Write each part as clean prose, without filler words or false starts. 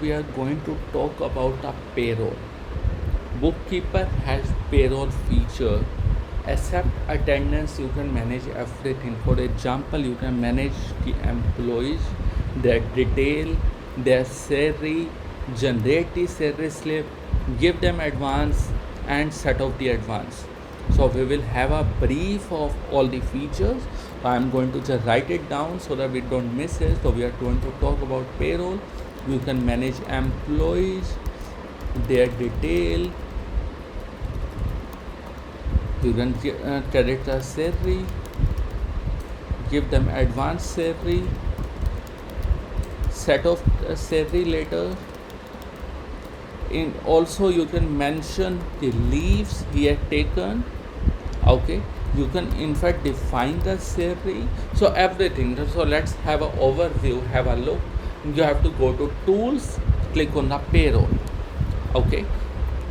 we are going to talk about the payroll. Bookkeeper has payroll feature. Except attendance, you can manage everything. For example, you can manage the employees, their detail, their salary, generate the salary slip, give them advance, and set off the advance. So we will have a brief of all the features. I'm going to just write it down so that we don't miss it. So we are going to talk about payroll. You can manage employees, their detail. You can credit the salary, give them advance salary, set off salary later. Also you can mention the leaves he had taken. Okay, you can in fact define the salary. So everything. So let's have an overview, have a look. You have to go to tools, click on the payroll. Okay,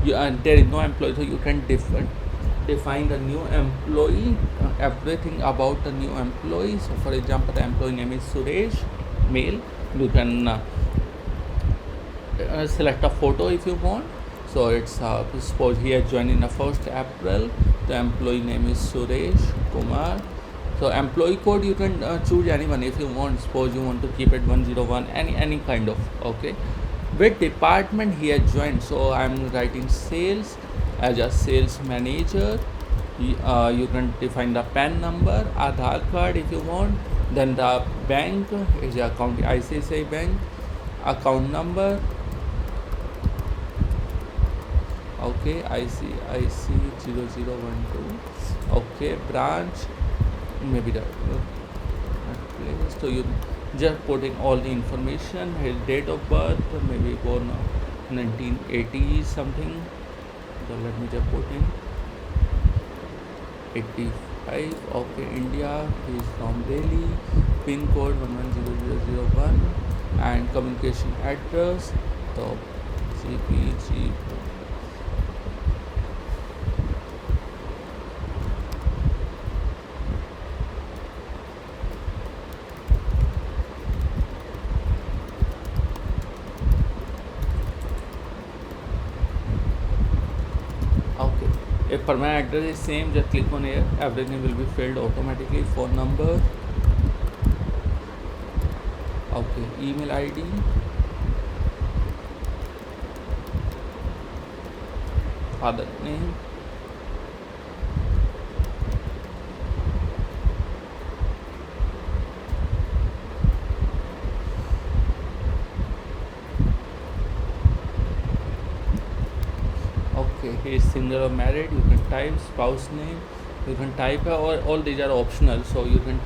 there is no employee, so you can define the new employee, everything about the new employee. So for example, the employee name is Suresh, male. You can select a photo if you want. So it's suppose he has joined in the 1st April. The employee name is Suresh Kumar. So employee code, you can choose anyone if you want. Suppose you want to keep it 101, any kind of. Okay, which department he has joined. So I'm writing sales as a sales manager. You can define the PAN number, Aadhaar card if you want. Then the bank is the account, ICICI Bank, account number. Okay, ICIC 0012. Okay, branch, maybe the place. So you just putting all the information, his date of birth, maybe born 1980 something. So let me just put in 85. Okay, India. He is from Delhi. Pin code 110001 and communication address. So CPG. Okay, if permanent address is same, just click on here. Everything will be filled automatically. Phone number. Okay, email ID. Father name. Okay, he is single or married. You can type spouse name. You can type or all these are optional. So you can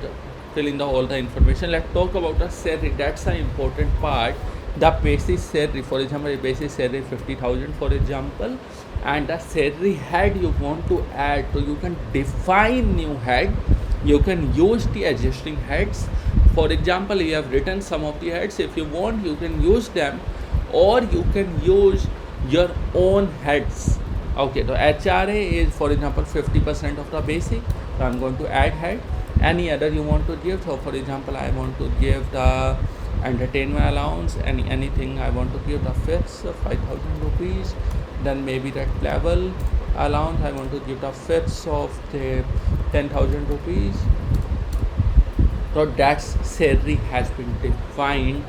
fill in all the information. Let's talk about the salary. That's an important part. The basic salary, for example, basic salary 50,000, for example, and the salary head you want to add. So you can define new head. You can use the existing heads. For example, you have written some of the heads. If you want, you can use them, or you can use your own heads. Okay, so HRA is, for example, 50% of the basic. So I'm going to add head. Any other you want to give. So for example, I want to give the entertainment allowance, anything I want to give the fifths 5,000 rupees. Then maybe that level allowance I want to give the fifths of the 10,000 rupees. So that salary has been defined.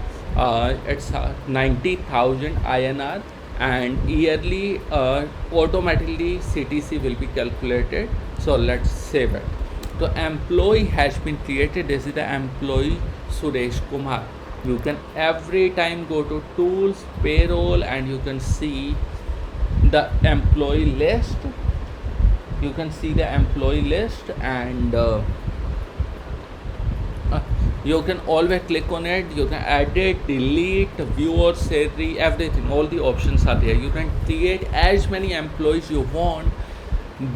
It's 90,000 INR, and yearly automatically CTC will be calculated. So let's save it. So employee has been created. This is the employee Suresh Kumar. You can every time go to tools, payroll, and you can see the employee list. You can see the employee list, and you can always click on it. You can edit, delete, view or salary, everything. All the options are there. You can create as many employees you want.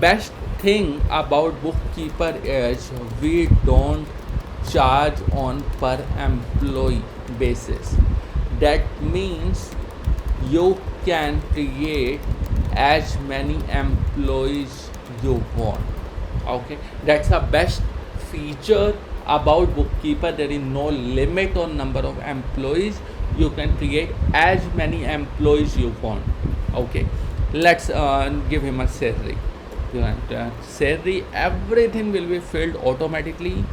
Best thing about bookkeeper is we don't charge on per employee basis. That means you can create as many employees you want. Okay, that's the best feature about bookkeeper. There is no limit on number of employees. you can create as many employees you want. Okay, let's give him a salary. You want salary, everything will be filled automatically.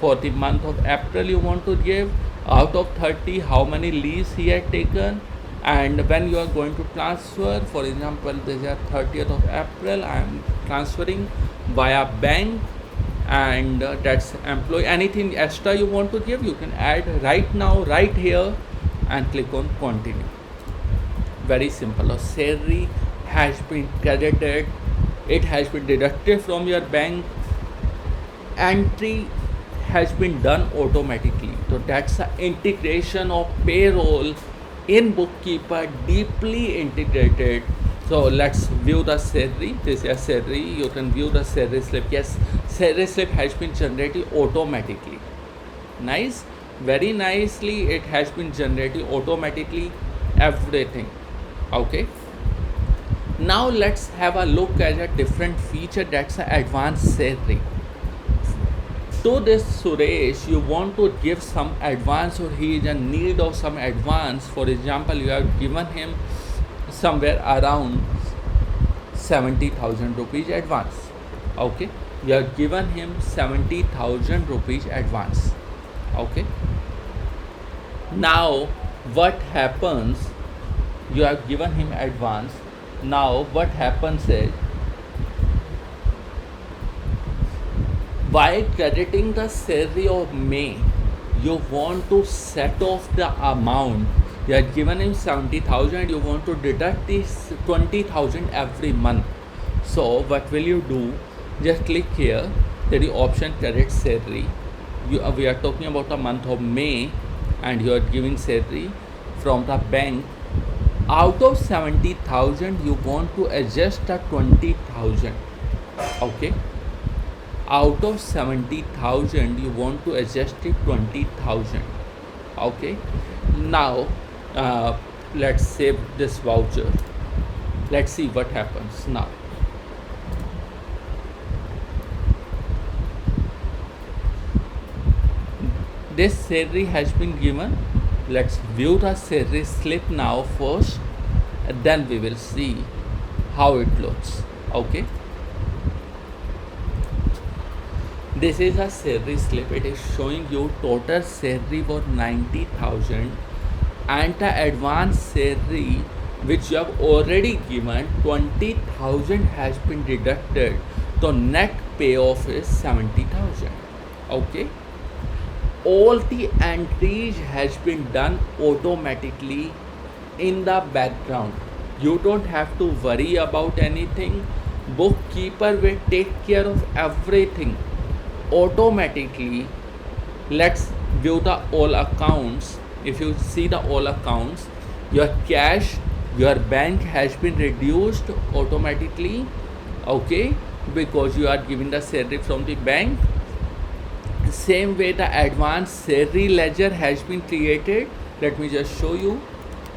For the month of April you want to give, out of 30 how many leaves he had taken, and when you are going to transfer. For example, this is 30th of April, I am transferring via bank, and that's employee. Anything extra you want to give, you can add right now, right here, and click on continue. Very simple. A salary has been credited, it has been deducted from your bank, entry has been done automatically. So that's the integration of payroll in Bookkeeper, deeply integrated. So let's view the salary. This is a salary. You can view the salary slip. Yes, salary slip has been generated automatically. Nice, very nicely it has been generated automatically, everything. Okay, now let's have a look at a different feature, that's an advanced salary. To this Suresh, you want to give some advance, or he is in need of some advance. For example, you have given him somewhere around 70,000 rupees advance. Okay, you have given him 70,000 rupees advance. Okay, now what happens, you have given him advance. Now what happens is, by crediting the salary of May, you want to set off the amount. You have given him 70,000, you want to deduct this 20,000 every month. So what will you do? Just click here, there is option credit salary. We are talking about the month of May, and you are giving salary from the bank. Out of 70,000, you want to adjust the 20,000. Okay, out of 70,000 you want to adjust it 20,000. Okay, now let's save this voucher. Let's see what happens now. This salary has been given. Let's view the salary slip now first, and then we will see how it looks. Okay, this is a salary slip. It is showing you total salary for 90,000, and the advance salary which you have already given 20,000 has been deducted. The net payoff is 70,000. Okay, all the entries has been done automatically in the background. You don't have to worry about anything. Bookkeeper will take care of everything automatically. Let's view the all accounts. If you see the all accounts, your cash, your bank has been reduced automatically. Okay, because you are giving the salary from the bank. Same way the advanced salary ledger has been created. Let me just show you.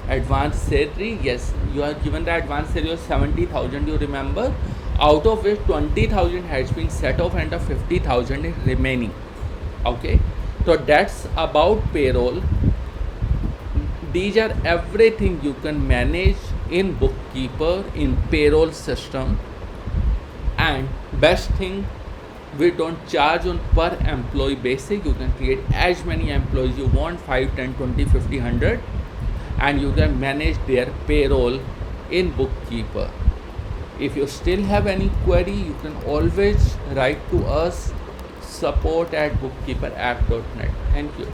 Advanced salary, yes, you are given the advanced salary of 70,000, you remember, out of which 20,000 has been set off and the 50,000 is remaining. Okay, so that's about payroll. These are everything you can manage in Bookkeeper, in payroll system. And best thing, we don't charge on per employee basis. You can create as many employees you want, 5, 10, 20, 50, 100, and you can manage their payroll in Bookkeeper. If you still have any query, you can always write to us, support@bookkeeperapp.net. Thank you.